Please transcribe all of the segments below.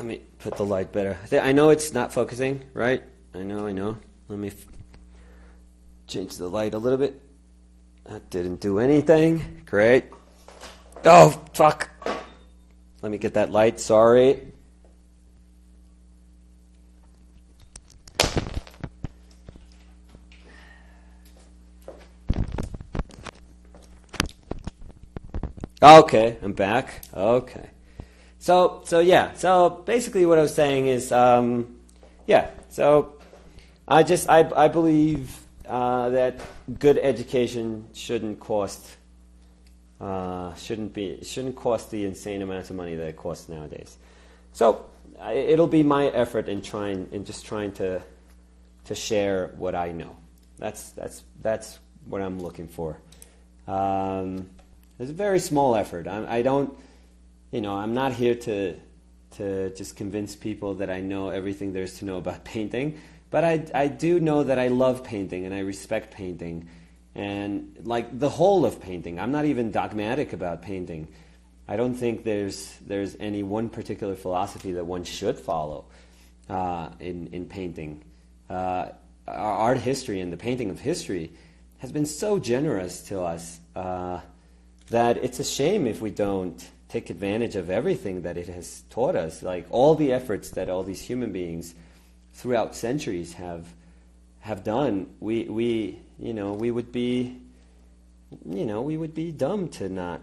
Let me put the light better. I know it's not focusing, right? I know. Let me change the light a little bit. That didn't do anything. Great. Oh, fuck. Let me get that light. Sorry. Okay, I'm back. Okay. So basically what I was saying is, so I believe that good education shouldn't cost the insane amounts of money that it costs nowadays. So it'll be my effort in trying to share what I know. That's what I'm looking for. It's a very small effort. I'm not here to just convince people that I know everything there is to know about painting, but I do know that I love painting and I respect painting, and like the whole of painting. I'm not even dogmatic about painting. I don't think there's any one particular philosophy that one should follow in painting. Our art history and the painting of history has been so generous to us that it's a shame if we don't take advantage of everything that it has taught us, like all the efforts that all these human beings throughout centuries have done. We would be dumb to not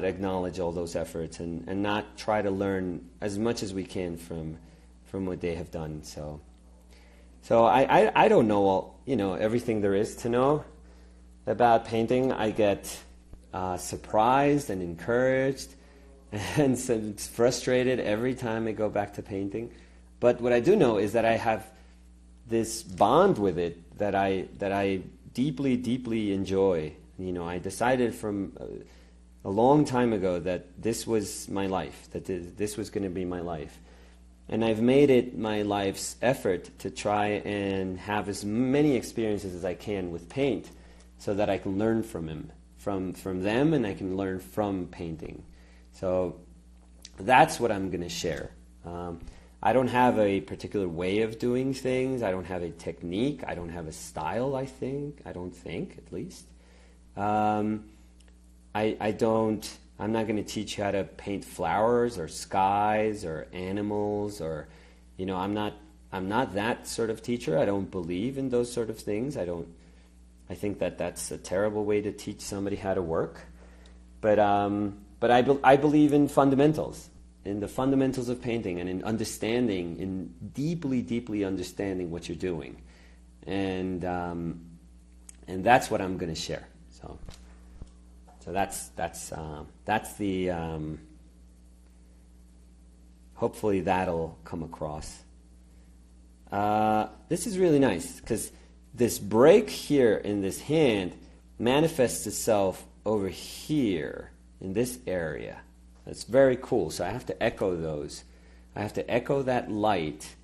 acknowledge all those efforts and not try to learn as much as we can from what they have done. So I don't know all, everything there is to know about painting. I get surprised and encouraged and frustrated every time I go back to painting. But what I do know is that I have this bond with it that I deeply, deeply enjoy. I decided from a long time ago that this was my life, that this was going to be my life. And I've made it my life's effort to try and have as many experiences as I can with paint so that I can learn from them, and I can learn from painting. So that's what I'm going to share. I don't have a particular way of doing things. I don't have a technique. I don't have a style, I don't think, at least. I'm not going to teach you how to paint flowers or skies or animals or, I'm not that sort of teacher. I don't believe in those sort of things. I think that's a terrible way to teach somebody how to work. But I believe in fundamentals, in the fundamentals of painting, and in understanding, in deeply, deeply understanding what you're doing. And that's what I'm going to share. So that's the hopefully that'll come across. This is really nice because this break here in this hand manifests itself over here in this area. That's very cool. So I have to echo those. I have to echo that light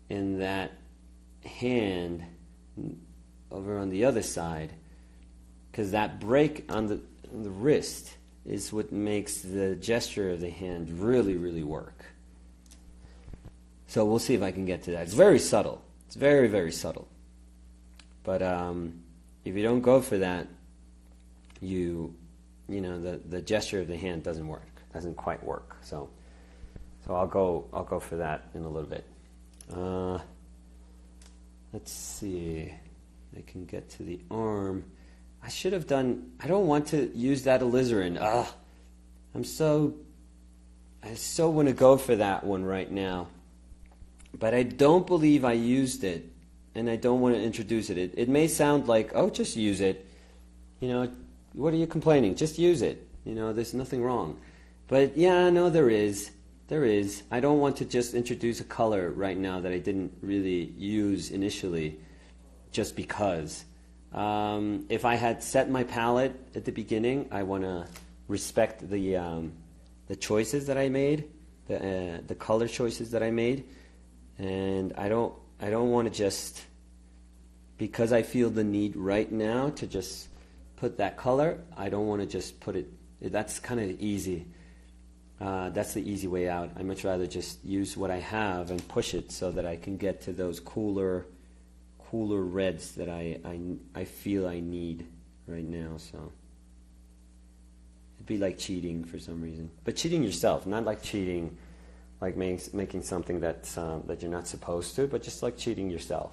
in that hand over on the other side, because that break on the wrist is what makes the gesture of the hand really, really work. So we'll see if I can get to that. It's very subtle. It's very, very subtle. But if you don't go for that, the gesture of the hand doesn't work. Doesn't quite work. So I'll go for that in a little bit. Let's see. I can get to the arm. I don't want to use that alizarin. I so want to go for that one right now. But I don't believe I used it, and I don't want to introduce it. It may sound like, just use it. What are you complaining? Just use it. There's nothing wrong. But yeah, no, there is. There is. I don't want to just introduce a color right now that I didn't really use initially just because. If I had set my palette at the beginning, I want to respect the choices that I made, the color choices that I made, and I don't want to just, because I feel the need right now to just put that color, I don't want to just put it. That's kind of easy. That's the easy way out. I'd much rather just use what I have and push it so that I can get to those cooler reds that I feel I need right now. So it'd be like cheating for some reason, but cheating yourself, not like cheating, like making something that you're not supposed to, but just like cheating yourself.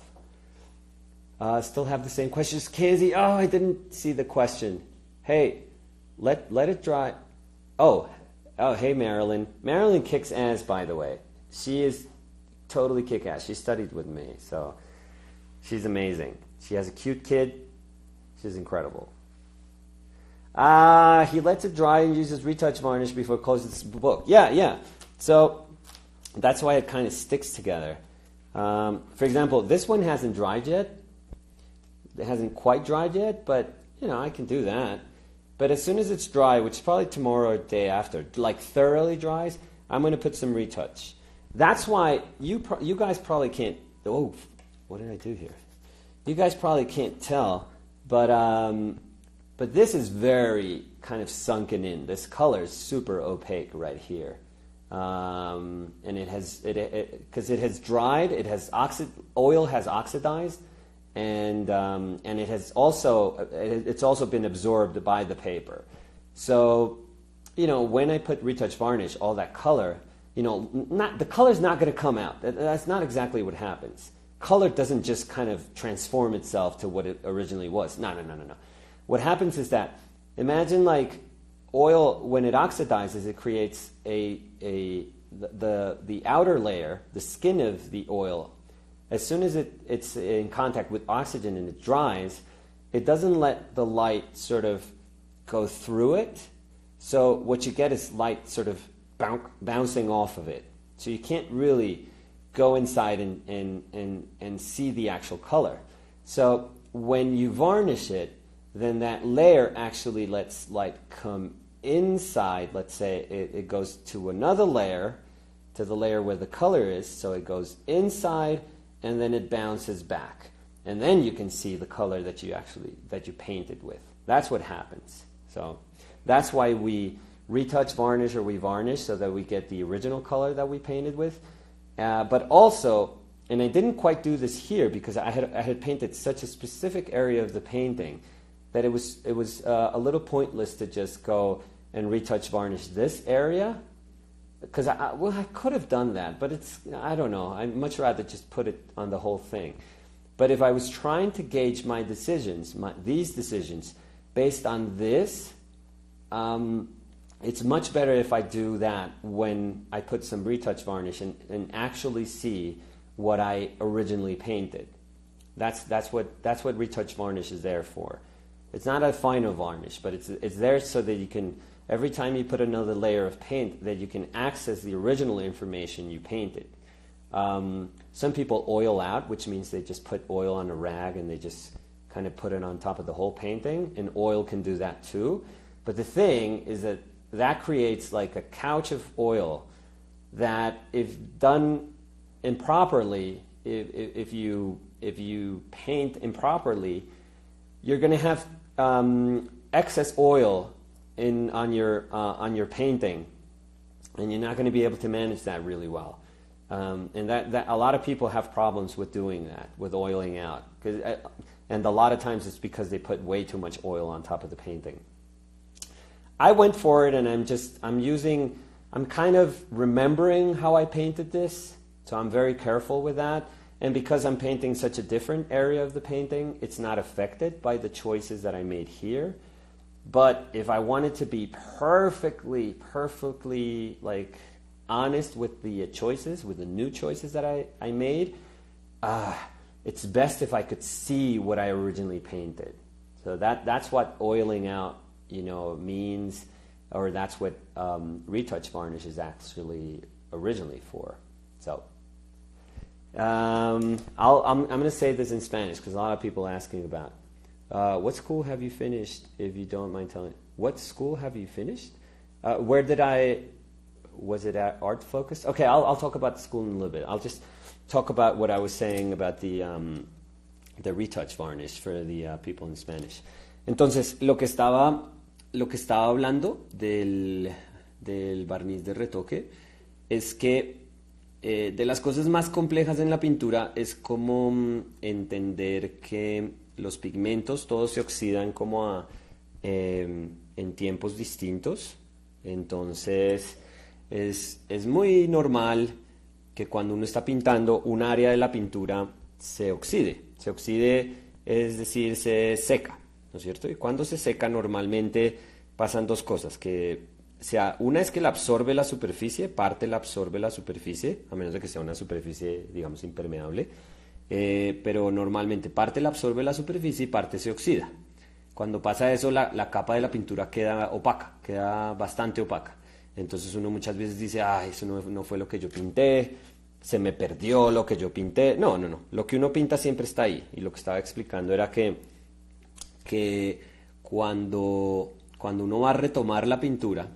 Still have the same questions, Kenzie. Oh, I didn't see the question. Hey, let it dry. Oh, hey, Marilyn. Marilyn kicks ass, by the way. She is totally kick-ass. She studied with me, so she's amazing. She has a cute kid. She's incredible. He lets it dry and uses retouch varnish before closing the book. Yeah. So that's why it kind of sticks together. For example, this one hasn't dried yet. It hasn't quite dried yet, but, I can do that. But as soon as it's dry, which is probably tomorrow or the day after, like thoroughly dries, I'm going to put some retouch. That's why you guys probably can't... Oh, what did I do here? You guys probably can't tell, but this is very kind of sunken in. This color is super opaque right here. And because it has dried, oil has oxidized, and it has it's also been absorbed by the paper. So, when I put retouch varnish, all that color, the color's not going to come out. That's not exactly what happens. Color doesn't just kind of transform itself to what it originally was. No. What happens is that, imagine like oil, when it oxidizes, it creates the outer layer, the skin of the oil. As soon as it's in contact with oxygen and it dries, it doesn't let the light sort of go through it. So what you get is light sort of bouncing off of it. So you can't really go inside and see the actual color. So when you varnish it, then that layer actually lets light come inside. Let's say it goes to another layer, to the layer where the color is. So it goes inside, and then it bounces back, and then you can see the color that you painted with. That's what happens. So that's why we retouch varnish, or we varnish, so that we get the original color that we painted with. But also, and I didn't quite do this here because I had painted such a specific area of the painting that it was a little pointless to just go and retouch varnish this area. Because I could have done that, but I don't know. I'd much rather just put it on the whole thing. But if I was trying to gauge my decisions, these decisions, based on this, it's much better if I do that when I put some retouch varnish and actually see what I originally painted. That's what retouch varnish is there for. It's not a final varnish, but it's there so that you can... Every time you put another layer of paint, that you can access the original information you painted. Some people oil out, which means they just put oil on a rag and they just kind of put it on top of the whole painting, and oil can do that too. But the thing is that creates like a couch of oil that, if done improperly, if you paint improperly, you're going to have excess oil on your painting, and you're not going to be able to manage that really well. And that a lot of people have problems with doing that, with oiling out, and a lot of times it's because they put way too much oil on top of the painting. I went for it, and I'm kind of remembering how I painted this, so I'm very careful with that. And because I'm painting such a different area of the painting, it's not affected by the choices that I made here. But if I wanted to be perfectly like honest with the choices, with the new choices that I made, it's best if I could see what I originally painted. So that's what oiling out, means, or that's what retouch varnish is actually originally for. So I'm going to say this in Spanish because a lot of people are asking about. What school have you finished, if you don't mind telling? What school have you finished? Was it at Art Focus? Okay, I'll talk about the school in a little bit. I'll just talk about what I was saying about the retouch varnish for the people in Spanish. Entonces, lo que estaba hablando del barniz de retoque es que de las cosas más complejas en la pintura es como entender que los pigmentos todos se oxidan como en tiempos distintos. Entonces es muy normal que cuando uno está pintando un área de la pintura se oxide. Se oxide, es decir, se seca, ¿no es cierto? Y cuando se seca normalmente pasan dos cosas, que sea, una es que la absorbe la superficie, parte la absorbe la superficie, a menos de que sea una superficie, digamos, impermeable, pero normalmente parte la absorbe la superficie y parte se oxida. Cuando pasa eso, la capa de la pintura queda opaca, queda bastante opaca. Entonces uno muchas veces dice, eso no fue lo que yo pinté, se me perdió lo que yo pinté. No. Lo que uno pinta siempre está ahí. Y lo que estaba explicando era que cuando uno va a retomar la pintura,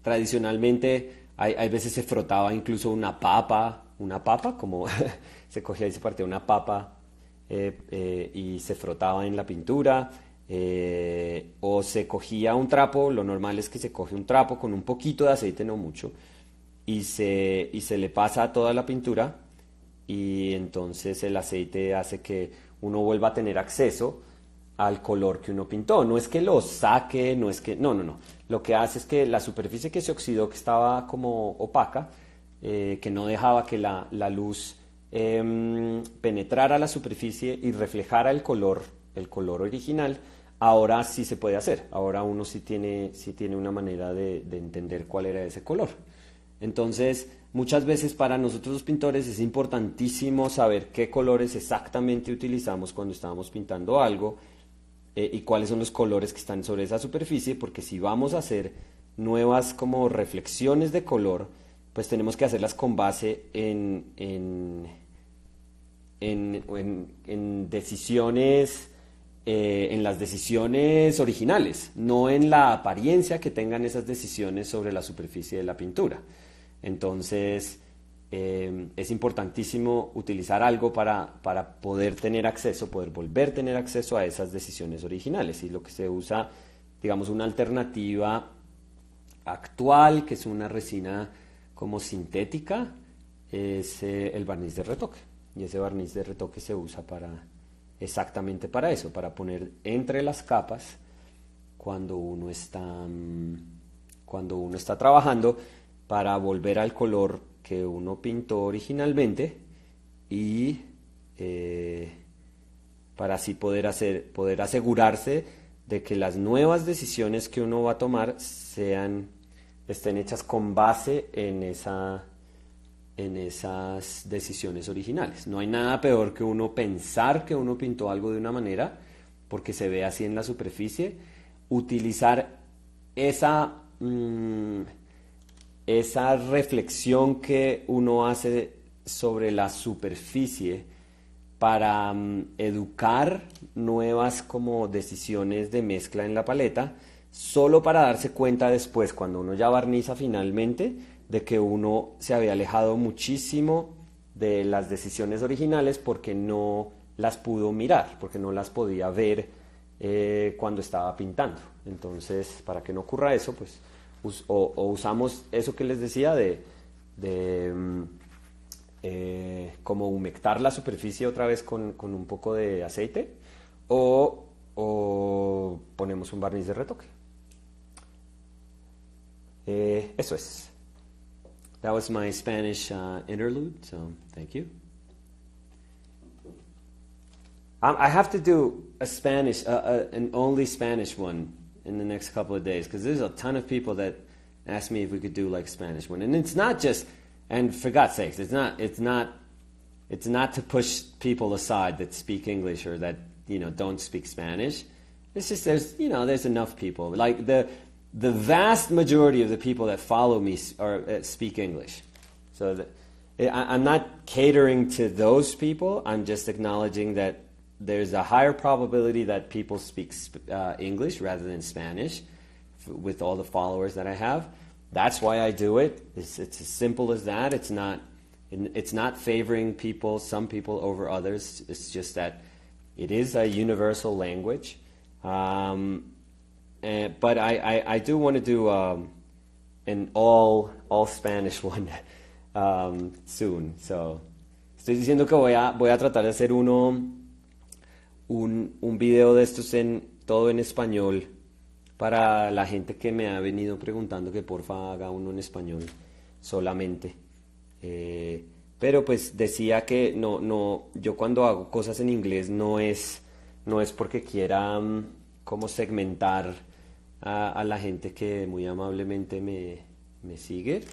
tradicionalmente hay veces se frotaba incluso una papa, como se cogía y se partía una papa y se frotaba en la pintura, o se cogía un trapo. Lo normal es que se coge un trapo con un poquito de aceite, no mucho, y se le pasa a toda la pintura, y entonces el aceite hace que uno vuelva a tener acceso al color que uno pintó. No es que lo saque, no es que... No. Lo que hace es que la superficie que se oxidó, que estaba como opaca, que no dejaba que la luz penetrara la superficie y reflejara el color original, ahora sí se puede hacer. Ahora uno sí tiene una manera de entender cuál era ese color. Entonces, muchas veces para nosotros los pintores es importantísimo saber qué colores exactamente utilizamos cuando estamos pintando algo, y cuáles son los colores que están sobre esa superficie, porque si vamos a hacer nuevas como reflexiones de color, pues tenemos que hacerlas con base en decisiones, en las decisiones originales, no en la apariencia que tengan esas decisiones sobre la superficie de la pintura. Entonces, es importantísimo utilizar algo para poder tener acceso, poder volver a tener acceso a esas decisiones originales. Y lo que se usa, digamos, una alternativa actual, que es una resina como sintética, es el barniz de retoque. Y ese barniz de retoque se usa exactamente para eso, para poner entre las capas cuando uno está trabajando, para volver al color que uno pintó originalmente, y para así poder asegurarse de que las nuevas decisiones que uno va a tomar estén hechas con base en esas decisiones originales. No hay nada peor que uno pensar que uno pintó algo de una manera porque se ve así en la superficie. Utilizar esa reflexión que uno hace sobre la superficie para educar nuevas como decisiones de mezcla en la paleta, solo para darse cuenta después, cuando uno ya barniza finalmente, de que uno se había alejado muchísimo de las decisiones originales porque no las pudo mirar, porque no las podía ver cuando estaba pintando. Entonces, para que no ocurra eso, pues usamos eso que les decía de como humectar la superficie otra vez con un poco de aceite, o ponemos un barniz de retoque. Eso es. That was my Spanish interlude, so thank you. I have to do a Spanish, an only Spanish one in the next couple of days, because there's a ton of people that ask me if we could do like Spanish one, and it's not just, and for God's sakes, it's not to push people aside that speak English or that don't speak Spanish. It's just there's enough people. Like the vast majority of the people that follow me speak English, so I'm not catering to those people. I'm just acknowledging that there's a higher probability that people speak English rather than Spanish with all the followers that I have. That's why I do it. It's as simple as that. It's not favoring some people over others. It's just that it is a universal language. But I do want to do an all Spanish one soon. So, estoy diciendo que voy a tratar de hacer un video de estos todo en español para la gente que me ha venido preguntando que porfa haga uno en español solamente. Pero pues decía que yo cuando hago cosas en inglés no es porque quiera como segmentar a la gente que muy amablemente me sigue,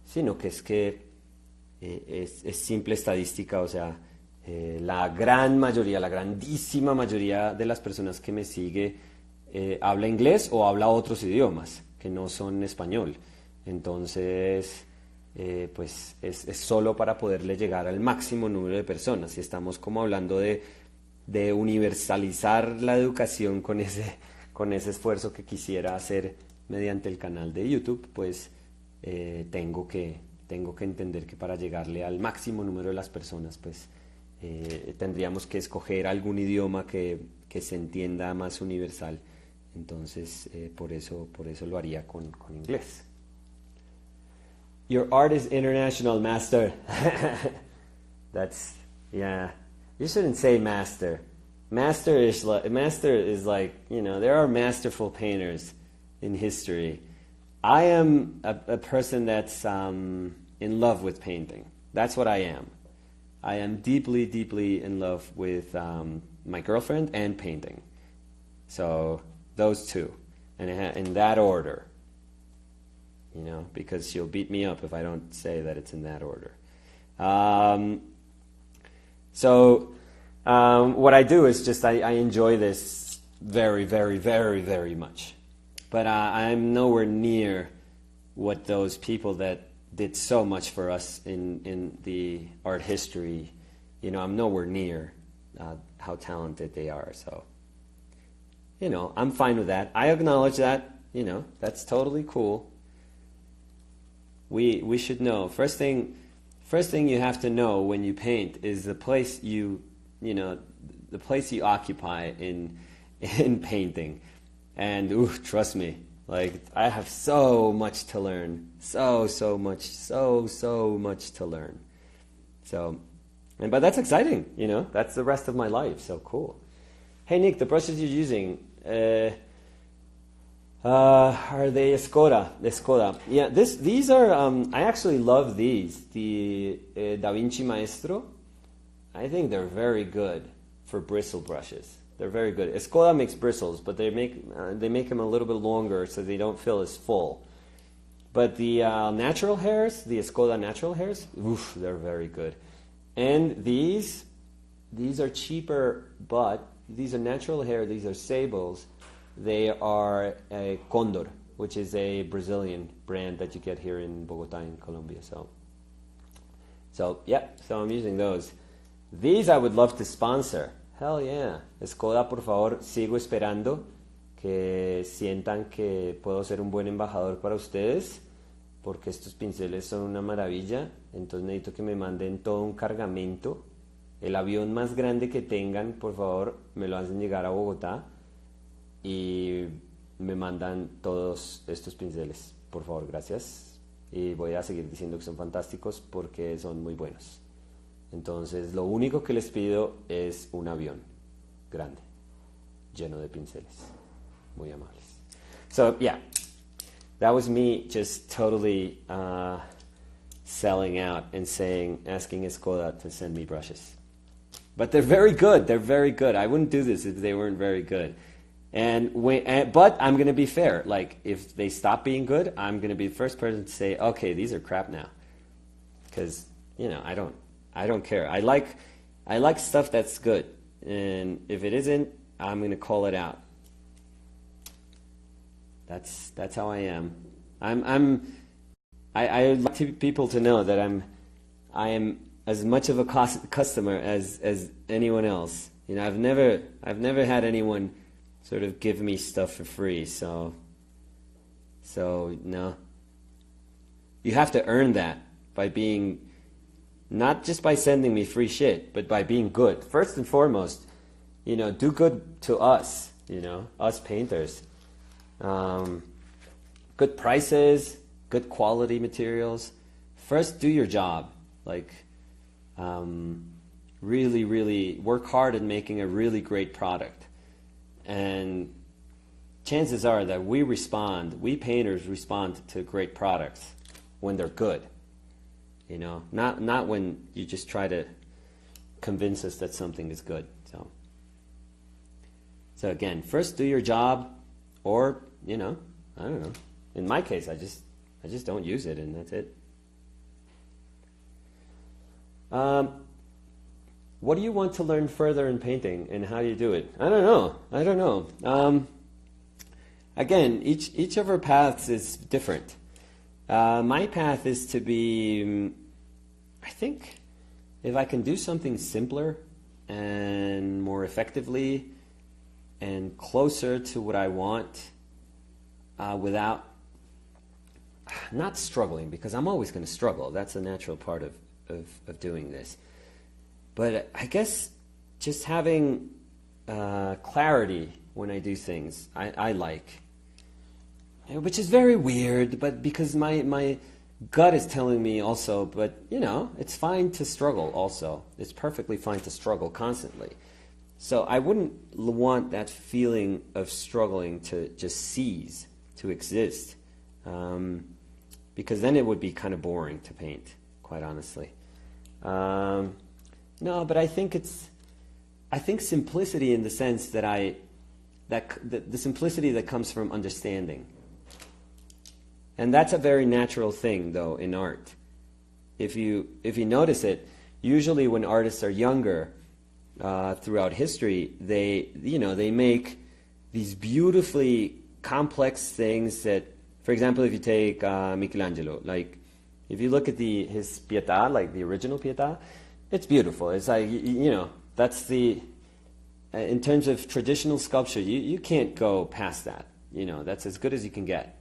sino que es que es simple estadística, o sea, la gran mayoría, la grandísima mayoría de las personas que me sigue habla inglés o habla otros idiomas que no son español. Entonces, pues es solo para poderle llegar al máximo número de personas. Si estamos como hablando de universalizar la educación con ese esfuerzo que quisiera hacer mediante el canal de YouTube, pues tengo que entender que para llegarle al máximo número de las personas, pues tendríamos que escoger algún idioma que se entienda más universal. Entonces, por eso lo haría con inglés. Your art is international, master. Yeah. You shouldn't say master. Master is like, there are masterful painters in history. I am a person that's in love with painting. That's what I am. I am deeply, deeply in love with my girlfriend and painting. So those two, and in that order. Because she'll beat me up if I don't say that it's in that order. What I do is just I enjoy this very, very, very, very much. But I'm nowhere near what those people that did so much for us in the art history, I'm nowhere near how talented they are. So, I'm fine with that. I acknowledge that, that's totally cool. We should know. First thing you have to know when you paint is the place the place you occupy in painting. And trust me, like I have so much to learn, so much to learn. But that's exciting, That's the rest of my life. So cool. Hey Nick, the brushes you're using, are they Skoda? Yeah, these are. I actually love these. The Da Vinci Maestro. I think they're very good for bristle brushes. They're very good. Skoda makes bristles, but they make them a little bit longer so they don't feel as full. But the natural hairs, the Skoda natural hairs, they're very good. And these are cheaper, but these are natural hair. These are sables. They are a Condor, which is a Brazilian brand that you get here in Bogotá, in Colombia. So I'm using those. These I would love to sponsor. Hell yeah. Skoda, por favor, sigo esperando que sientan que puedo ser un buen embajador para ustedes, porque estos pinceles son una maravilla. Entonces necesito que me manden todo un cargamento. El avión más grande que tengan, por favor, me lo hacen llegar a Bogotá y me mandan todos estos pinceles. Por favor, gracias. Y voy a seguir diciendo que son fantásticos porque son muy buenos. Entonces, lo único que les pido es un avión grande, lleno de pinceles, muy amables. So, yeah, that was me just totally selling out and asking Skoda to send me brushes. But they're very good. They're very good. I wouldn't do this if they weren't very good. But I'm going to be fair. Like, if they stop being good, I'm going to be the first person to say, okay, these are crap now. Because, I don't care. I like stuff that's good. And if it isn't, I'm going to call it out. That's how I am. I like people to know that I am as much of a customer as anyone else. I've never had anyone sort of give me stuff for free. So no. You have to earn that by being, not just by sending me free shit, but by being good. First and foremost, do good to us, us painters. Good prices, good quality materials. First, do your job. Like, really, really work hard at making a really great product. And chances are that we painters respond to great products when they're good. You know, not when you just try to convince us that something is good. So again, first do your job, or, you know, I don't know. In my case, I just don't use it, and that's it. What do you want to learn further in painting, and how do you do it? I don't know. Again, each of our paths is different. My path is to be, I think, if I can do something simpler and more effectively and closer to what I want, without not struggling, because I'm always going to struggle. That's a natural part of doing this. But I guess just having clarity when I do things, I like. Which is very weird, but because my gut is telling me also, but, you know, it's fine to struggle also. It's perfectly fine to struggle constantly. So I wouldn't want that feeling of struggling to just cease, to exist, because then it would be kind of boring to paint, quite honestly. No, but I think simplicity in the sense that the simplicity that comes from understanding. And that's a very natural thing, though, in art. If you notice it, usually when artists are younger, throughout history, they make these beautifully complex things that, for example, if you take Michelangelo, like if you look at his Pietà, like the original Pietà, it's beautiful. It's like, you know, that's in terms of traditional sculpture, you can't go past that. You know, that's as good as you can get.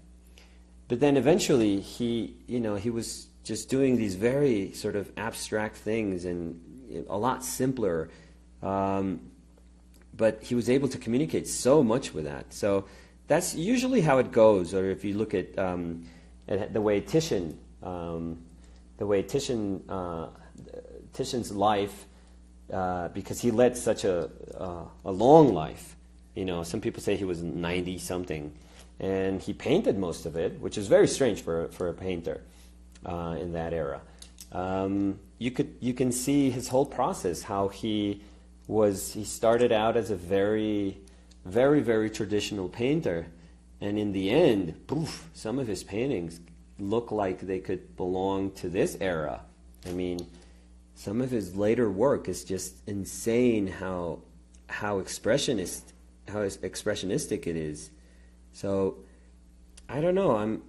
But then eventually he was just doing these very sort of abstract things and a lot simpler. But he was able to communicate so much with that. So that's usually how it goes. Or if you look at the way Titian's life, because he led such a long life. You know, some people say he was 90 something, and he painted most of it, which is very strange for a painter in that era. You can see his whole process, how he started out as a very, very, very traditional painter, and in the end, poof, some of his paintings look like they could belong to this era. I mean, some of his later work is just insane how expressionistic it is. So I don't know.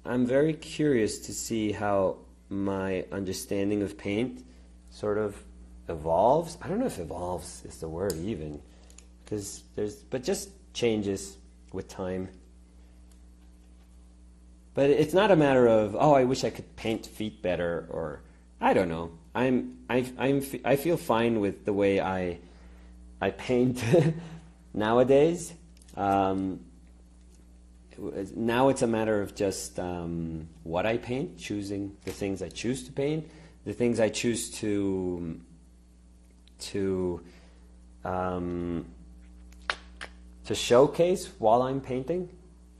I'm very curious to see how my understanding of paint sort of evolves. I don't know if evolves is the word even, but just changes with time. But it's not a matter of, oh, I wish I could paint feet better, or I don't know. I feel fine with the way I paint nowadays. Now it's a matter of just what I paint, choosing the things I choose to paint, the things I choose to showcase while I'm painting.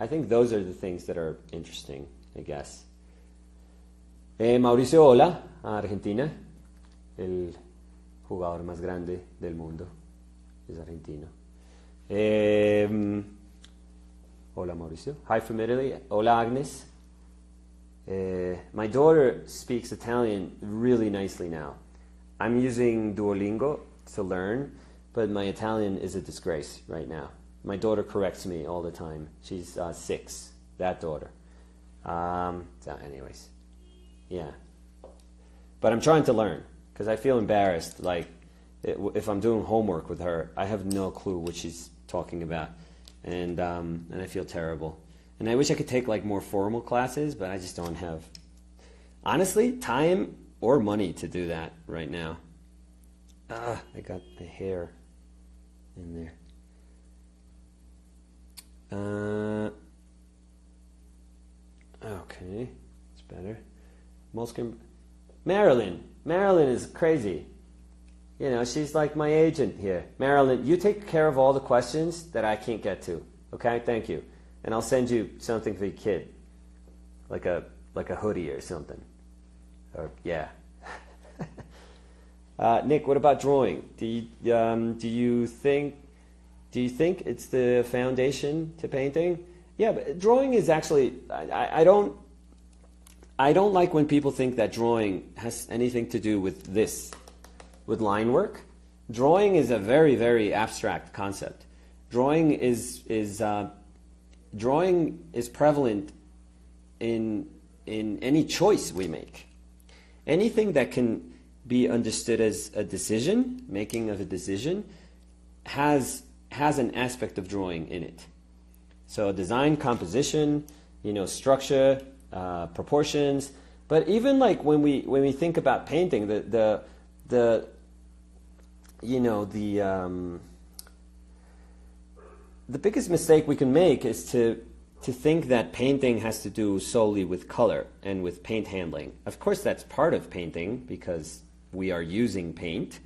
I think those are the things that are interesting, I guess. Mauricio, hola, a Argentina. El jugador más grande del mundo es argentino. Hola, Mauricio. Hi from Italy. Hola, Agnes. My daughter speaks Italian really nicely now. I'm using Duolingo to learn, but my Italian is a disgrace right now. My daughter corrects me all the time. She's 6, that daughter. So anyways, yeah. But I'm trying to learn, because I feel embarrassed. Like, if I'm doing homework with her, I have no clue what she's talking about. And I feel terrible. And I wish I could take like more formal classes, but I just don't have, honestly, time or money to do that right now. I got the hair in there. Okay, it's better. Moleskine. Marilyn is crazy. You know, she's like my agent here. Marilyn, you take care of all the questions that I can't get to. Okay, thank you. And I'll send you something for your kid, like a hoodie or something. Or yeah. Nick, what about drawing? Do you think it's the foundation to painting? Yeah, but drawing is actually I don't like when people think that drawing has anything to do with this, with line work. Drawing is a very, very abstract concept. Drawing is prevalent in any choice we make. Anything that can be understood as a decision, making of a decision, has an aspect of drawing in it. So design, composition, structure, proportions. But even like when we think about painting, the biggest mistake we can make is to think that painting has to do solely with color and with paint handling. Of course, that's part of painting because we are using paint,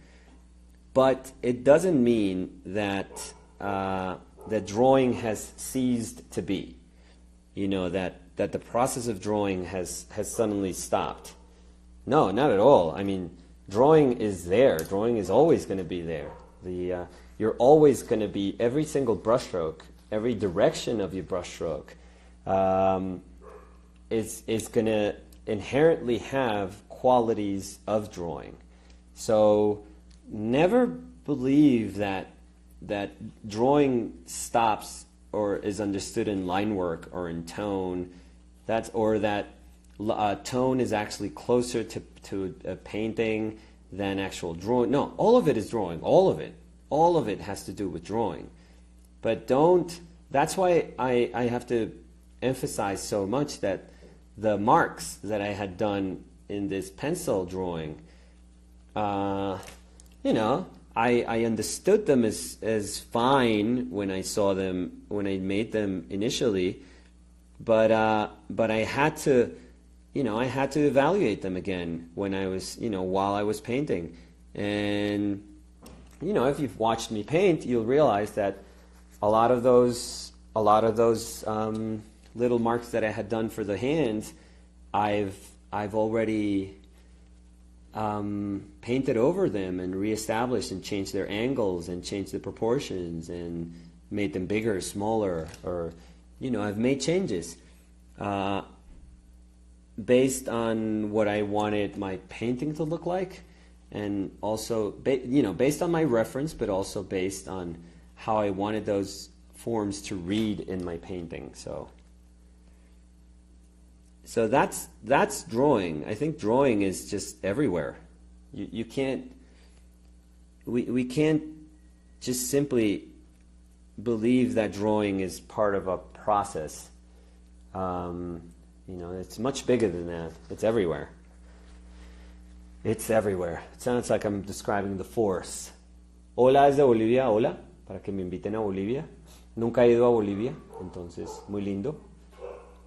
but it doesn't mean that that drawing has ceased to be. That the process of drawing has suddenly stopped. No, not at all. I mean, drawing is there. Drawing is always going to be there. You're always going to be, every single brushstroke, every direction of your brushstroke is going to inherently have qualities of drawing. So never believe that drawing stops or is understood in line work or in tone, that tone is actually closer to a painting than actual drawing. No, all of it is drawing. All of it has to do with drawing. But that's why I have to emphasize so much that the marks that I had done in this pencil drawing, I understood them as fine when I saw them, when I made them initially, but I had to, I had to evaluate them again when I was, while I was painting. And, if you've watched me paint, you'll realize that a lot of those little marks that I had done for the hands, I've already painted over them and reestablished and changed their angles and changed the proportions and made them bigger, smaller, or I've made changes based on what I wanted my painting to look like, and also based on my reference, but also based on how I wanted those forms to read in my painting. So that's drawing. I think drawing is just everywhere. You can't. We can't just simply believe that drawing is part of a process. It's much bigger than that. It's everywhere. It's everywhere. It sounds like I'm describing the force. Hola desde Bolivia. Hola, para que me inviten a Bolivia. Nunca he ido a Bolivia, entonces muy lindo.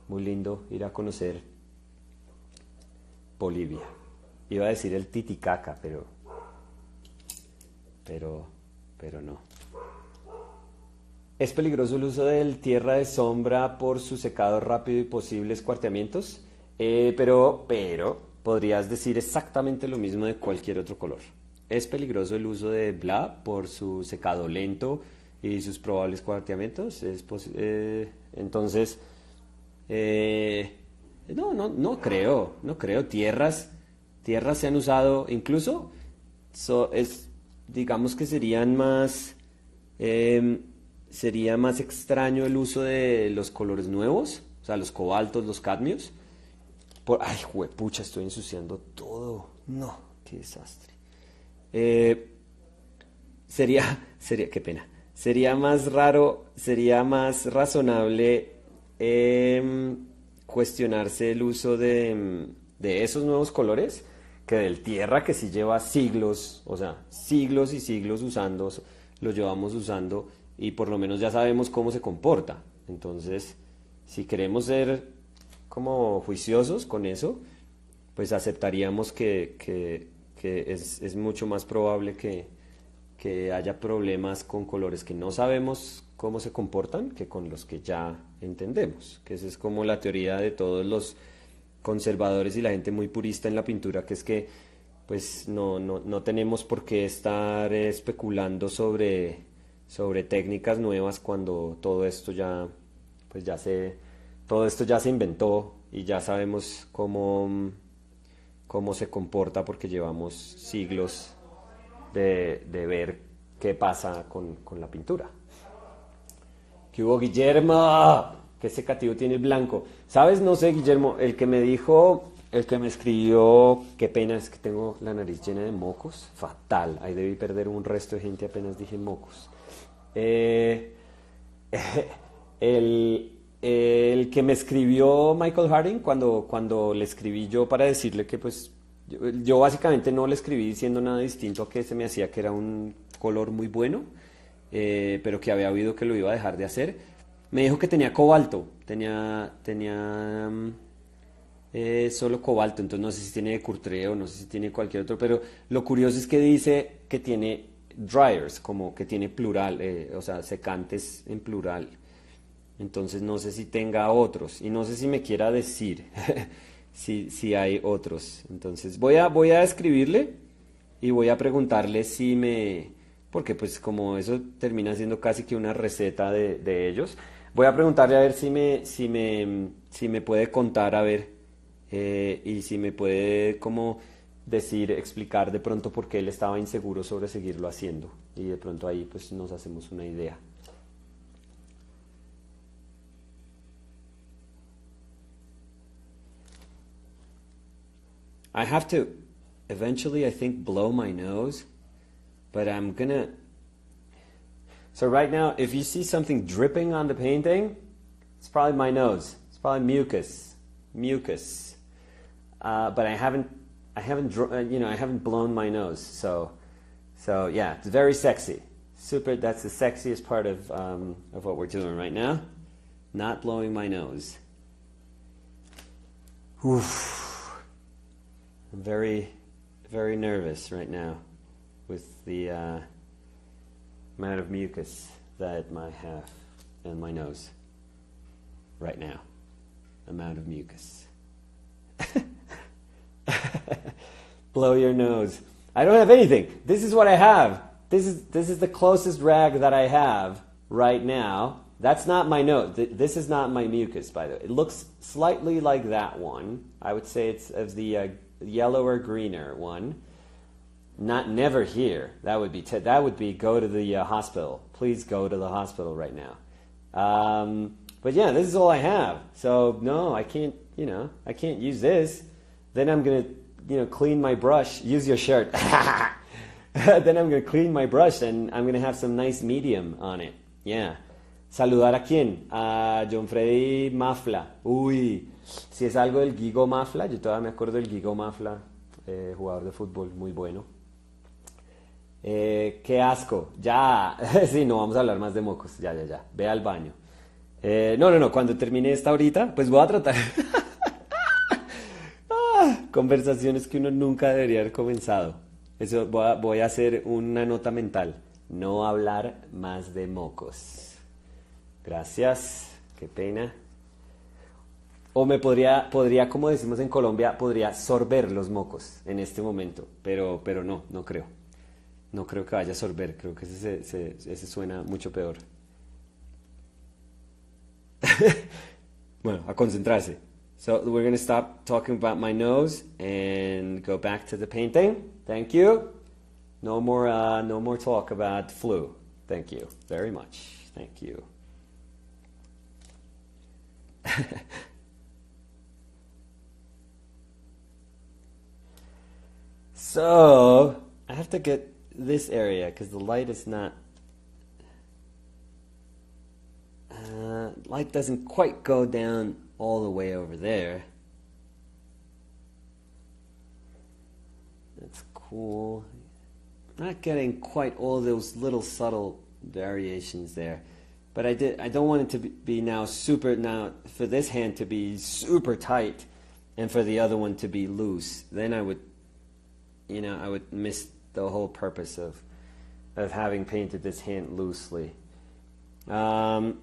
Muy lindo ir a conocer Bolivia. Iba a decir el Titicaca, pero no. ¿Es peligroso el uso del tierra de sombra por su secado rápido y posibles cuarteamientos? Pero podrías decir exactamente lo mismo de cualquier otro color. ¿Es peligroso el uso de bla por su secado lento y sus probables cuarteamientos? Entonces... No creo. Tierras se han usado, incluso digamos que sería más extraño el uso de los colores nuevos, o sea, los cobaltos, los cadmios. Ay, juepucha, estoy ensuciando todo. No, qué desastre. Qué pena. Sería más razonable cuestionarse el uso de esos nuevos colores que del tierra, que si lleva siglos, o sea, siglos y siglos lo llevamos usando y por lo menos ya sabemos cómo se comporta. Entonces, si queremos ser como juiciosos con eso, pues aceptaríamos que es mucho más probable que haya problemas con colores que no sabemos cómo se comportan que con los que ya entendemos. Que esa es como la teoría de todos los conservadores y la gente muy purista en la pintura, que es que pues no tenemos por qué estar especulando sobre técnicas nuevas cuando todo esto ya, pues todo esto ya se inventó y ya sabemos cómo se comporta porque llevamos siglos de ver qué pasa con la pintura. ¿Qué hubo, Guillermo? ¿Qué secativo tiene el blanco? ¿Sabes? No sé, Guillermo, el que me escribió, qué pena, es que tengo la nariz llena de mocos, fatal, ahí debí perder un resto de gente apenas dije mocos. Eh, el que me escribió Michael Harding cuando le escribí yo para decirle que pues yo básicamente no le escribí diciendo nada distinto a que se me hacía que era un color muy bueno, pero que había oído que lo iba a dejar de hacer. Me dijo que tenía cobalto, tenía solo cobalto, entonces no sé si tiene curtreo, no sé si tiene cualquier otro, pero lo curioso es que dice que tiene dryers, como que tiene plural, o sea, secantes en plural. Entonces no sé si tenga otros y no sé si me quiera decir si hay otros. Entonces voy a escribirle y voy a preguntarle si me... Porque pues como eso termina siendo casi que una receta de ellos, voy a preguntarle a ver si me puede contar, a ver, y si me puede como decir, explicar de pronto por qué él estaba inseguro sobre seguirlo haciendo. Y de pronto ahí pues nos hacemos una idea. I have to eventually, I think, blow my nose, but I'm gonna. So right now, if you see something dripping on the painting, it's probably my nose. It's probably mucus. But I haven't blown my nose. So yeah, it's very sexy. Super. That's the sexiest part of what we're doing right now. Not blowing my nose. Oof. I'm very, very nervous right now with the amount of mucus that I have in my nose right now. Amount of mucus. Blow your nose. I don't have anything. This is what I have. This is the closest rag that I have right now. That's not my nose. This is not my mucus, by the way. It looks slightly like that one. I would say it's of the yellower greener one. Never here. That would be go to the hospital. Please go to the hospital right now. But yeah, this is all I have. So no, I can't. I can't use this. Then I'm gonna clean my brush. Use your shirt. Then I'm gonna clean my brush and I'm gonna have some nice medium on it. Yeah. ¿Saludar a quién? A John Freddy Mafla. Uy, si es algo del Guigo Mafla, yo todavía me acuerdo del Guigo Mafla, jugador de fútbol muy bueno. Qué asco, ya, sí, no vamos a hablar más de mocos, ya, ve al baño. No, cuando termine esta ahorita, pues voy a tratar. Conversaciones que uno nunca debería haber comenzado. Eso voy a hacer una nota mental, no hablar más de mocos. Gracias, qué pena. O me podría, como decimos en Colombia, podría sorber los mocos en este momento, pero no creo. No creo que vaya a sorber, creo que ese suena mucho peor. Bueno, a concentrarse. So we're going to stop talking about my nose and go back to the painting. Thank you. No more talk about flu. Thank you very much. Thank you. So I have to get this area because the light is not light doesn't quite go down all the way over there. That's cool. Not getting quite all those little subtle variations there. but I don't want it to be now for this hand to be super tight and for the other one to be loose. Then I would miss the whole purpose of having painted this hand loosely. Let's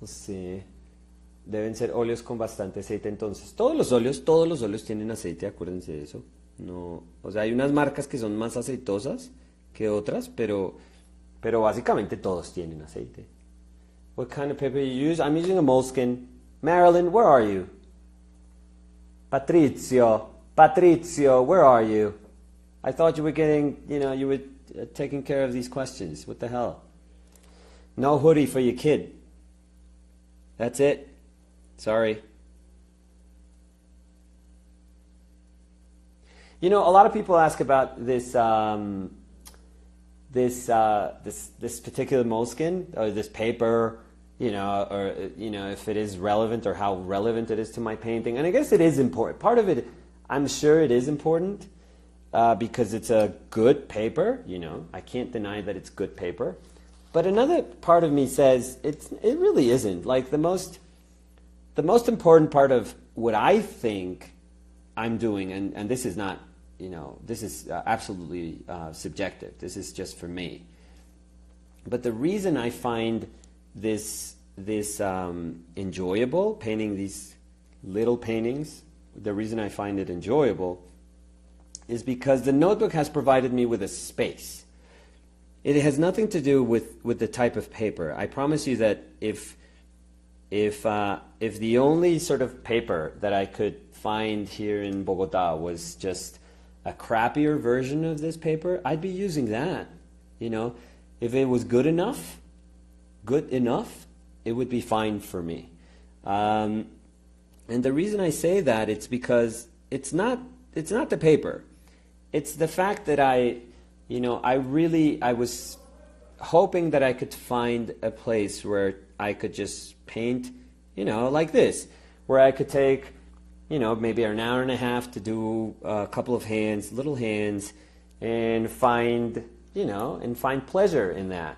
see. Deben ser óleos con bastante aceite entonces. Todos los óleos tienen aceite, acuérdense de eso. No, o sea, hay unas marcas que son más aceitosas que otras, pero básicamente todos tienen aceite. What kind of paper you use? I'm using a moleskin. Marilyn, where are you? Patricio, where are you? I thought you were taking care of these questions. What the hell? No hoodie for your kid. That's it. Sorry. A lot of people ask about this this particular moleskin or this paper, if it is relevant or how relevant it is to my painting. And I guess it is important. Part of it, I'm sure it is important because it's a good paper. I can't deny that it's good paper. But another part of me says it really isn't. Like the most important part of what I think I'm doing, and this is not, this is absolutely subjective. This is just for me. But the reason I find this enjoyable, painting these little paintings, the reason I find it enjoyable is because the notebook has provided me with a space. It has nothing to do with the type of paper. I promise you that if the only sort of paper that I could find here in Bogota was just a crappier version of this paper, I'd be using that. If it was good enough, it would be fine for me. And the reason I say that, it's because it's not the paper. It's the fact that I was hoping that I could find a place where I could just paint, like this, where I could take, maybe an hour and a half to do a couple of little hands, and find pleasure in that.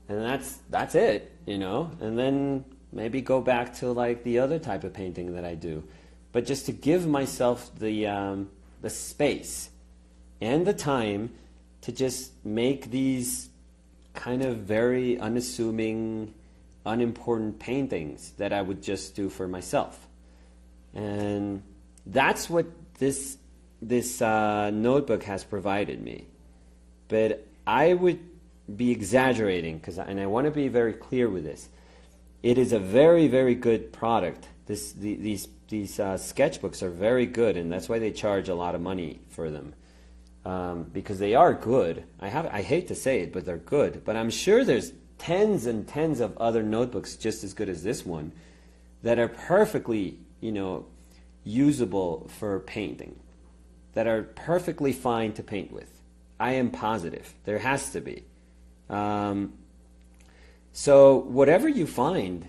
And that's it, and then maybe go back to like the other type of painting that I do. But just to give myself the space and the time to just make these kind of very unassuming, unimportant paintings that I would just do for myself. And that's what this notebook has provided me. But I would be exaggerating, and I want to be very clear with this. It is a very, very good product. These sketchbooks are very good, and that's why they charge a lot of money for them. Because they are good. I hate to say it, but they're good. But I'm sure there's tens and tens of other notebooks just as good as this one that are perfectly, usable for painting, that are perfectly fine to paint with. I am positive. There has to be. So whatever you find,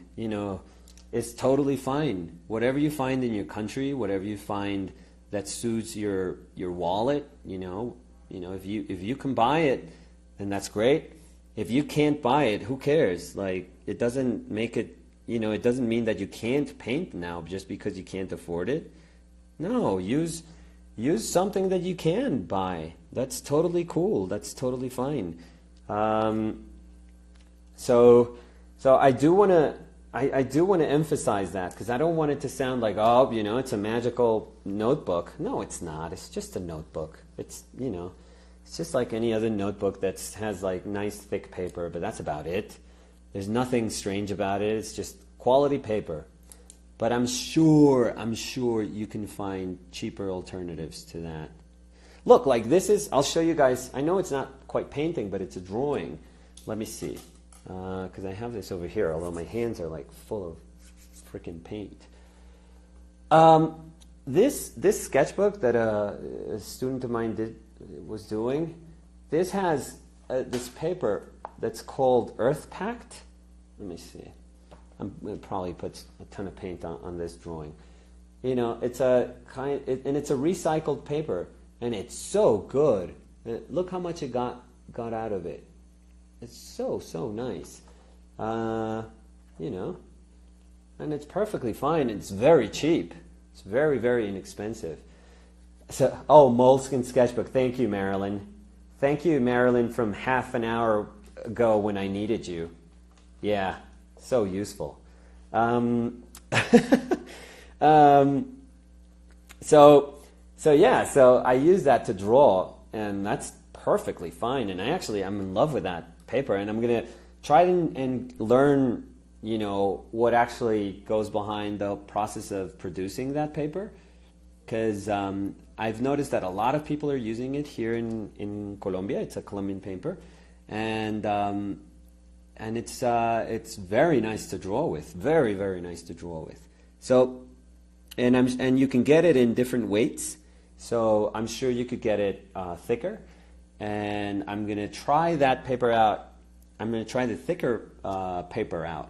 is totally fine. Whatever you find in your country, whatever you find that suits your wallet, if you can buy it, then that's great. If you can't buy it, who cares? Like, it doesn't make it, it doesn't mean that you can't paint now just because you can't afford it. No, use something that you can buy. That's totally cool. That's totally fine. So I do want to emphasize that, because I don't want it to sound like, it's a magical notebook. No, it's not. It's just a notebook. It's just like any other notebook that has like nice thick paper, but that's about it. There's nothing strange about it. It's just quality paper. But I'm sure you can find cheaper alternatives to that. Look, like this is, I'll show you guys. I know it's not quite painting, but it's a drawing. Let me see. Because I have this over here, although my hands are like full of freaking paint. This sketchbook that a student of mine was doing, this has this paper that's called Earth Pact. Let me see. It probably puts a ton of paint on this drawing. It's a and it's a recycled paper, and it's so good. Look how much it got got out of it. It's so nice. You know, and it's perfectly fine. It's very cheap. It's very inexpensive. So, oh, Moleskine sketchbook. Thank you, Marilyn. Thank you, Marilyn, from half an hour ago when I needed you. Yeah, so useful. So I use that to draw, and that's perfectly fine. And I'm in love with that paper, and I'm gonna try and learn, you know, what actually goes behind the process of producing that paper, because I've noticed that a lot of people are using it here in Colombia. It's a Colombian paper, and it's very nice to draw with, very nice to draw with. So, and you can get it in different weights. So I'm sure you could get it thicker, and I'm gonna try that paper out. I'm gonna try the thicker paper out,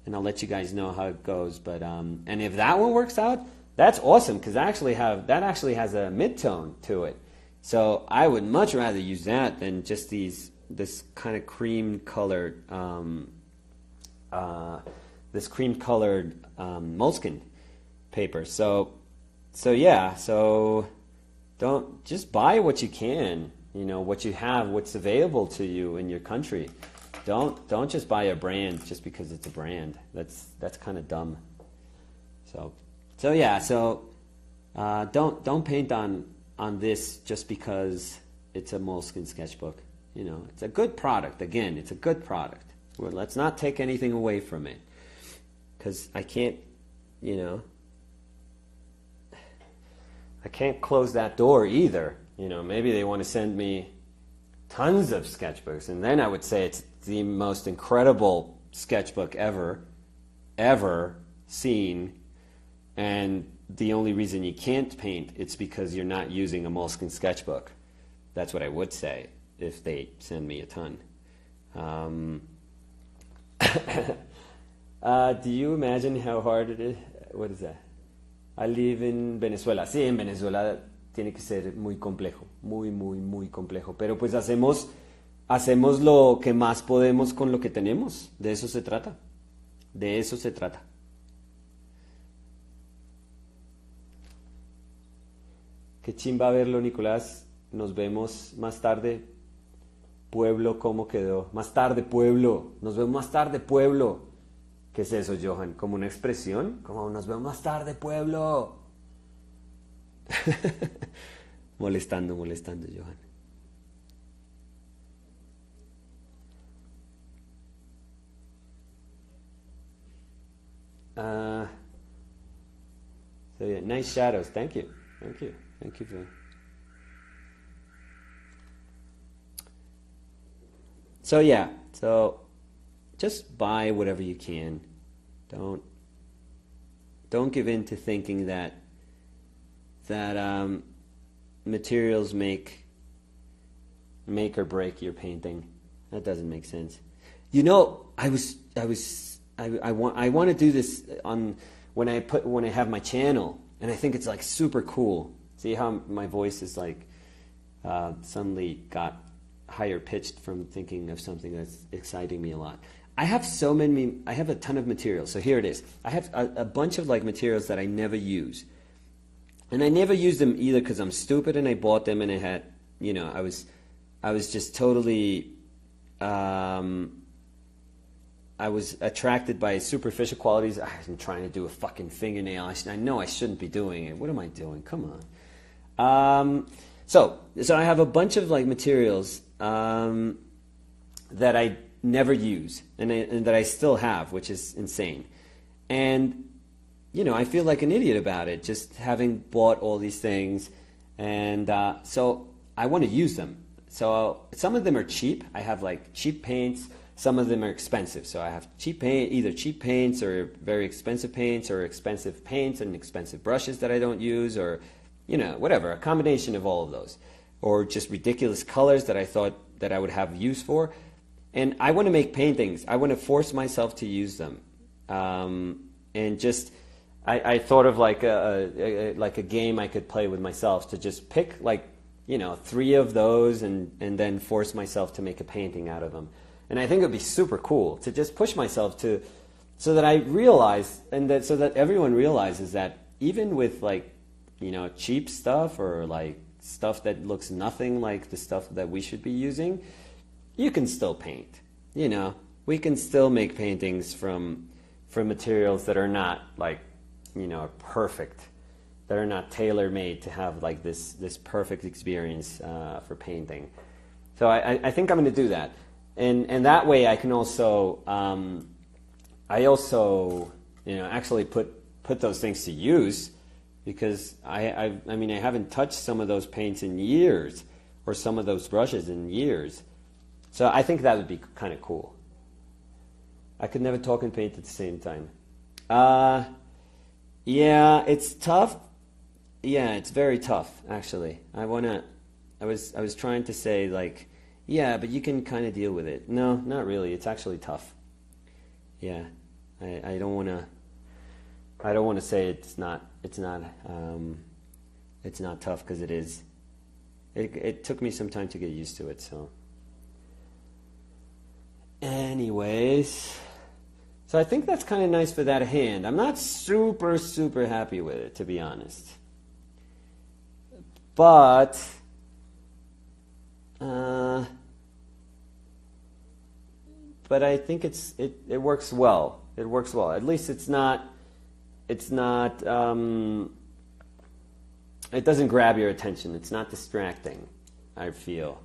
and I'll let you guys know how it goes. But and if that one works out, that's awesome, because that actually has a mid-tone to it. So I would much rather use that than just this kind of cream colored Moleskine paper. So don't just buy what you can, you know, what you have, what's available to you in your country. Don't just buy a brand just because it's a brand. That's kind of dumb. So don't paint on this just because it's a Moleskine sketchbook. You know, it's a good product. Again, it's a good product. Well, let's not take anything away from it, because I can't close that door either. You know, maybe they want to send me tons of sketchbooks, and then I would say it's the most incredible sketchbook ever seen, and the only reason you can't paint, it's because you're not using a Moleskine sketchbook. That's what I would say if they send me a ton. Do you imagine how hard it is? What is that? I live in Venezuela. Sí, en Venezuela tiene que ser muy complejo, muy complejo. Pero pues hacemos lo que más podemos con lo que tenemos. De eso se trata. De eso se trata. Qué chimba verlo, Nicolás. Nos vemos más tarde. Pueblo, ¿cómo quedó? Más tarde, pueblo. Nos vemos más tarde, pueblo. ¿Qué es eso, Johan? ¿Como una expresión? Como nos vemos más tarde, pueblo. molestando, Johan. So yeah, nice shadows. Thank you for. So yeah, so just buy whatever you can. Don't give in to thinking that materials make or break your painting. That doesn't make sense. You know, I want to do this on when I have my channel, and I think it's like super cool. See how my voice is like suddenly got higher pitched from thinking of something that's exciting me a lot. I have a ton of materials. So here it is. I have a bunch of like materials that I never use. And I never use them either because I'm stupid and I bought them and I had, you know, I was just totally, I was attracted by superficial qualities. I'm trying to do a fucking fingernail. I know I shouldn't be doing it. What am I doing? Come on. So I have a bunch of like materials that I never use and that I still have, which is insane. And you know, I feel like an idiot about it, just having bought all these things, and so I want to use them. So some of them are cheap. I have like cheap paints. Some of them are expensive. So I have either cheap paints or very expensive paints, or expensive paints and expensive brushes that I don't use, or you know, whatever, a combination of all of those, or just ridiculous colors that I thought that I would have use for. And I want to make paintings. I want to force myself to use them, and just. I thought of like a game I could play with myself, to just pick like three of those and then force myself to make a painting out of them. And I think it would be super cool to just push myself so that I realize, so that everyone realizes that even with cheap stuff or like stuff that looks nothing like the stuff that we should be using, you can still paint. We can still make paintings from materials that are not perfect, that are not tailor-made to have like this perfect experience for painting. So I think I'm going to do that, and that way I can also actually put those things to use, because I haven't touched some of those paints in years, or some of those brushes in years. So I think that would be kind of cool. I could never talk and paint at the same time. Yeah, it's tough. Yeah, it's very tough, actually. I was trying to say yeah, but you can kind of deal with it. No, not really. It's actually tough. Yeah, I don't want to say it's not tough, because it is. It took me some time to get used to it. So, anyways, so I think that's kind of nice for that hand. I'm not super happy with it, to be honest. But I think it works well. It works well. At least it doesn't grab your attention. It's not distracting, I feel.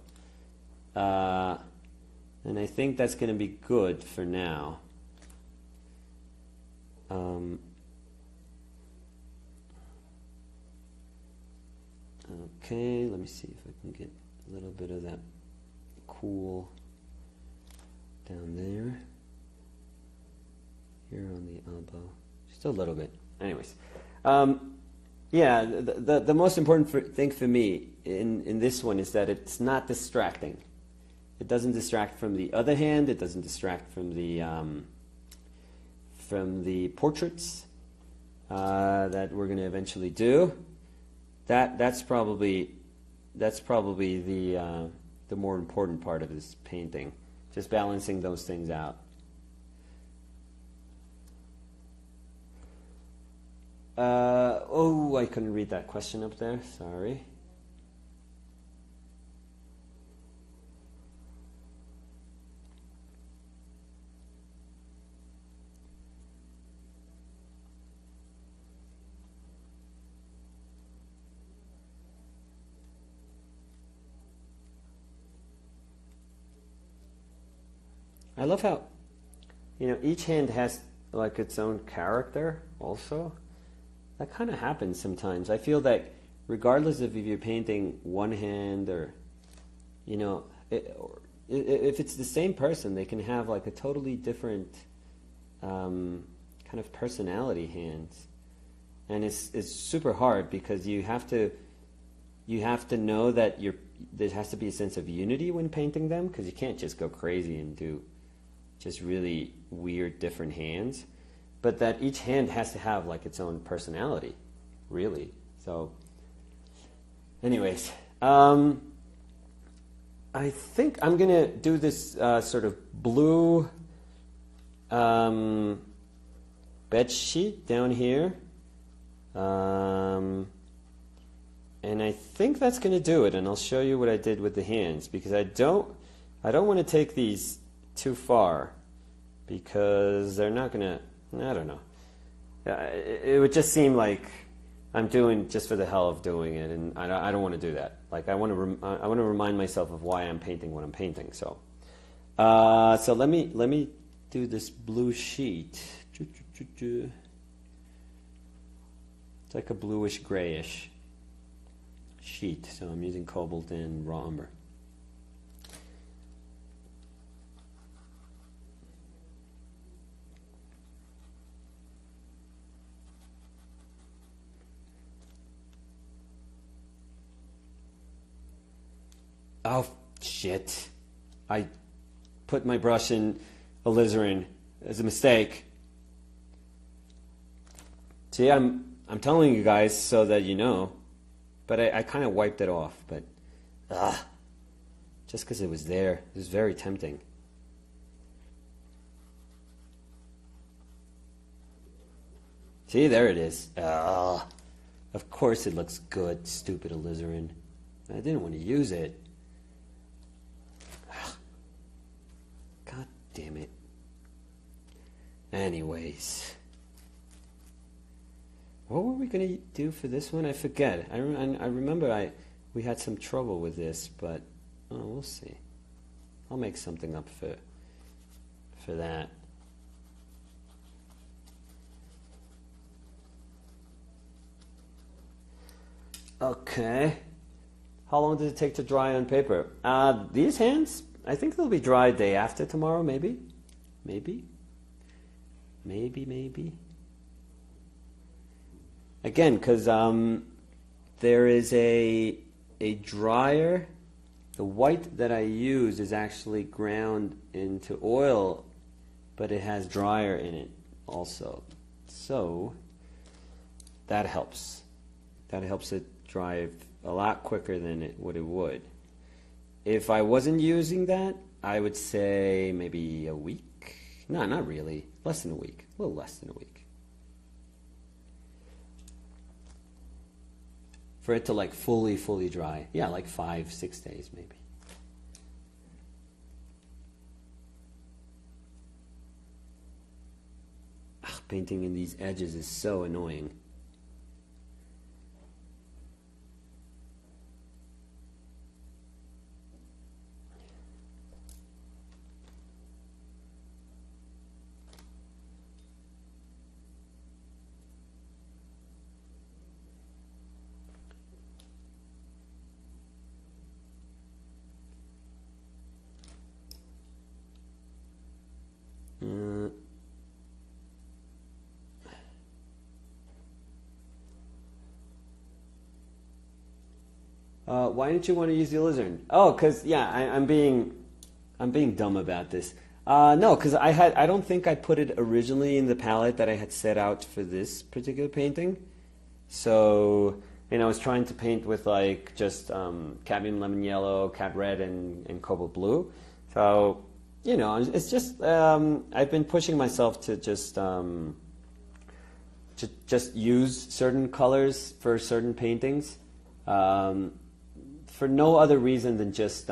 And I think that's going to be good for now. Okay, let me see if I can get a little bit of that cool down there. Here on the elbow. Just a little bit. Anyways. Yeah, the most important thing for me in this one is that it's not distracting. It doesn't distract from the other hand. It doesn't distract from the portraits that we're going to eventually do. That's probably the more important part of this painting. Just balancing those things out. I couldn't read that question up there. Sorry. I love how, each hand has like its own character also. That kind of happens sometimes. I feel that regardless of if you're painting one hand or, if it's the same person, they can have like a totally different kind of personality hands. And it's super hard, because you have to know that there has to be a sense of unity when painting them, because you can't just go crazy and do just really weird different hands, but that each hand has to have like its own personality, really. So anyways, I think I'm gonna do this sort of blue bed sheet down here, and I think that's gonna do it, and I'll show you what I did with the hands, because I don't want to take these too far, because they're not gonna, I don't know. It would just seem like I'm doing just for the hell of doing it, and I don't want to do that. Like I want to remind myself of why I'm painting what I'm painting. So, so let me do this blue sheet. It's like a bluish grayish sheet. So I'm using cobalt and raw umber. Oh, shit. I put my brush in alizarin as a mistake. See, I'm telling you guys so that you know, but I kind of wiped it off. But Ugh. Just because it was there. It was very tempting. See, there it is. Ugh. Of course it looks good, stupid alizarin. I didn't want to use it. Ugh. God damn it. Anyways. What were we going to do for this one? I forget. I remember we had some trouble with this, but we'll see. I'll make something up for that. Okay. How long does it take to dry on paper? These hands, I think they'll be dry day after tomorrow, maybe. Again, because there is a dryer. The white that I use is actually ground into oil, but it has dryer in it also. So that helps. That helps it dry a lot quicker than it would. If I wasn't using that, I would say maybe a week. No, not really. Less than a week. A little less than a week. For it to like fully dry. Yeah, like 5-6 days maybe. Ugh, painting in these edges is so annoying. Why didn't you want to use the alizarin? Oh, because I'm being dumb about this. No, because I don't think I put it originally in the palette that I had set out for this particular painting. So, I was trying to paint with like just cadmium lemon yellow, cad red, and cobalt blue. So, it's just I've been pushing myself to just use certain colors for certain paintings. For no other reason than just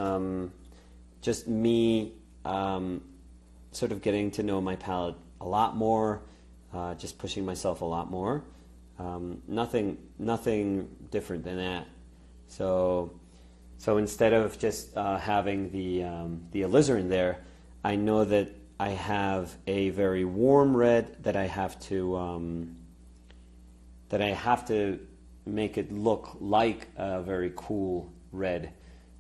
me sort of getting to know my palette a lot more, just pushing myself a lot more. Nothing different than that. So instead of just having the alizarin there, I know that I have a very warm red that I have to make it look like a very cool red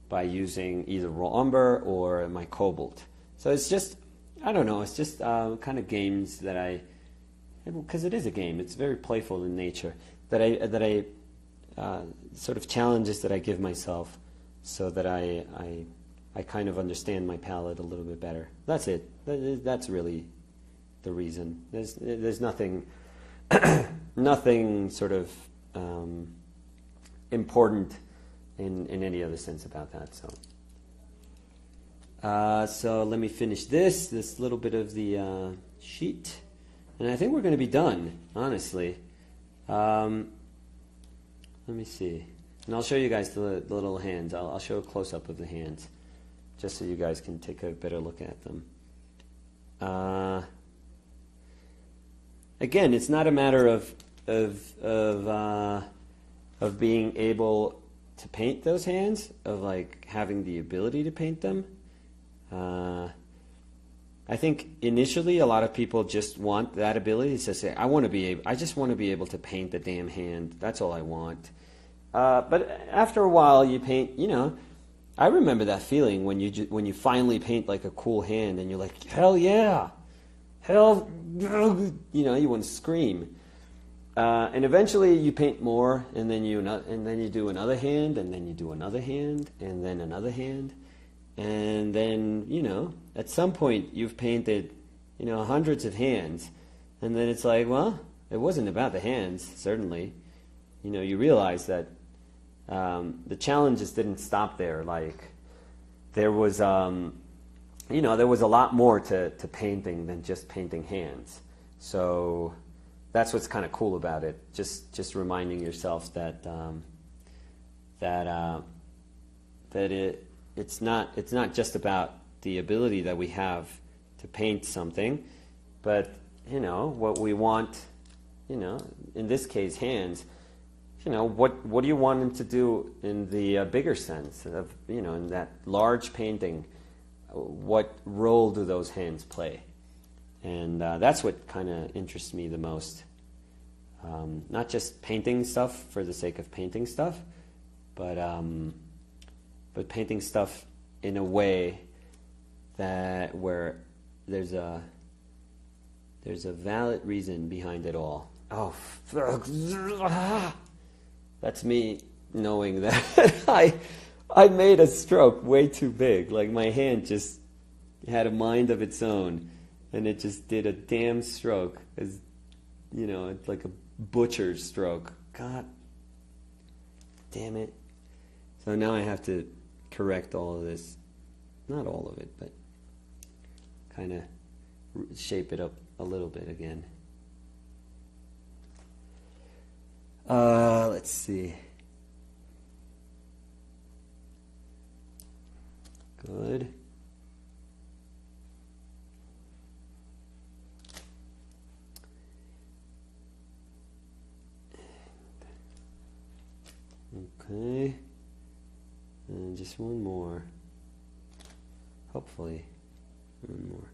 by using either raw umber or my cobalt. So it's just, I don't know, it's just kind of games that because it is a game, it's very playful in nature, that I sort of challenges that I give myself so that I kind of understand my palette a little bit better. That's it. That's really the reason. There's nothing, nothing sort of important in any other sense about that. So let me finish this little bit of the sheet, and I think we're going to be done, honestly. Let me see, and I'll show you guys the little hands. I'll show a close-up of the hands, just so you guys can take a better look at them. Again, it's not a matter of being able to paint those hands, of like having the ability to paint them. I think initially a lot of people just want that ability to say, I just want to be able to paint the damn hand. That's all I want. But after a while, you paint. I remember that feeling when you finally paint like a cool hand, and you're like, hell yeah, hell, you want to scream. And eventually you paint more, and then you do another hand, and then you do another hand, and then another hand, and then at some point you've painted hundreds of hands, and then it's like, well, it wasn't about the hands, certainly. You realize that the challenges didn't stop there. Like there was, there was a lot more to painting than just painting hands. So that's what's kind of cool about it. Just reminding yourself that it's not just about the ability that we have to paint something, but what we want, in this case hands. What do you want them to do in the bigger sense of, in that large painting? What role do those hands play? And that's what kind of interests me the most. Not just painting stuff for the sake of painting stuff, but painting stuff in a way where there's a valid reason behind it all. Oh, that's me knowing that I made a stroke way too big. Like my hand just had a mind of its own, and it just did a damn stroke. It's like a butcher's stroke. God damn it. So now I have to correct all of this. Not all of it, but kind of shape it up a little bit again. Let's see. Good. Okay. And just one more. Hopefully. One more.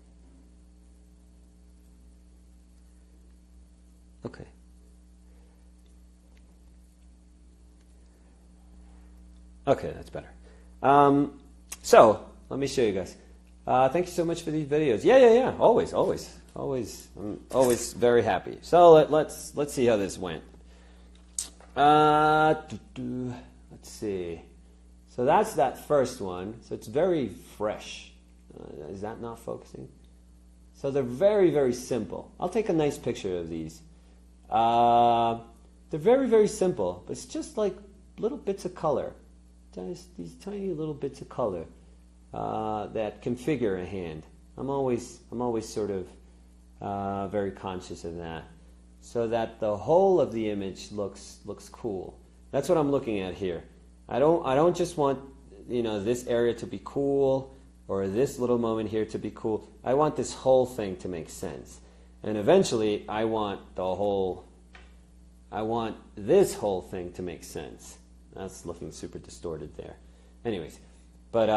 Okay. Okay, that's better. So, let me show you guys. Thank you so much for these videos. Yeah. Always. I'm always very happy. So, let's see how this went. Let's see. So, that's that first one. So, it's very fresh. Is that not focusing? So, they're very, very simple. I'll take a nice picture of these. They're very, very simple. But it's just like little bits of color. These tiny little bits of color that configure a hand. I'm always sort of very conscious of that, so that the whole of the image looks cool. That's what I'm looking at here. I don't just want this area to be cool or this little moment here to be cool. I want this whole thing to make sense, and eventually I want this whole thing to make sense. That's looking super distorted there. Anyways, but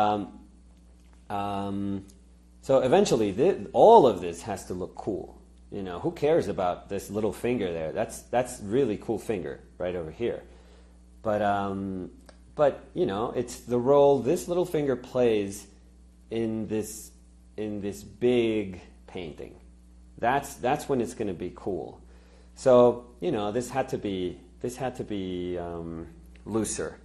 so eventually all of this has to look cool. Who cares about this little finger there? That's really cool finger right over here. But it's the role this little finger plays in this big painting. That's when it's going to be cool. So this had to be looser.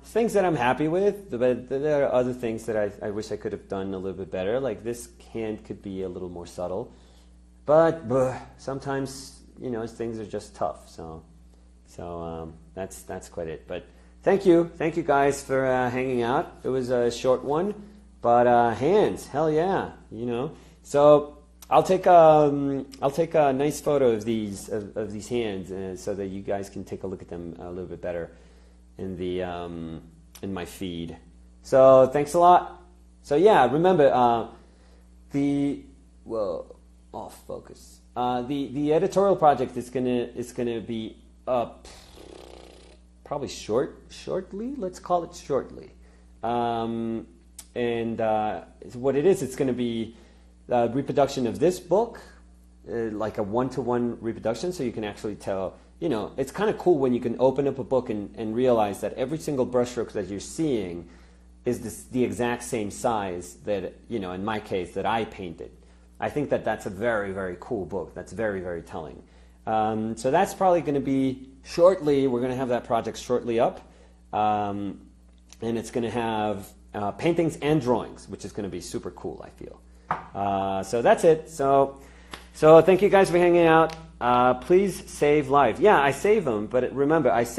Things that I'm happy with, but there are other things that I wish I could have done a little bit better. Like this hand could be a little more subtle, but sometimes things are just tough. So that's quite it. But thank you guys for hanging out. It was a short one, but hands, hell yeah, So I'll take a nice photo of these hands so that you guys can take a look at them a little bit better in my feed. So thanks a lot. So yeah, remember off focus. The editorial project is gonna be up probably shortly. Let's call it shortly. And what it is, it's going to be reproduction of this book, like a one-to-one reproduction, so you can actually tell, it's kind of cool when you can open up a book and realize that every single brushstroke that you're seeing is the exact same size that, in my case, that I painted. I think that's a very, very cool book. That's very, very telling. So that's probably going to be shortly. We're going to have that project shortly up. And it's going to have paintings and drawings, which is going to be super cool, I feel. So that's it. So thank you guys for hanging out. Please save live. Yeah, I save them, but remember, I save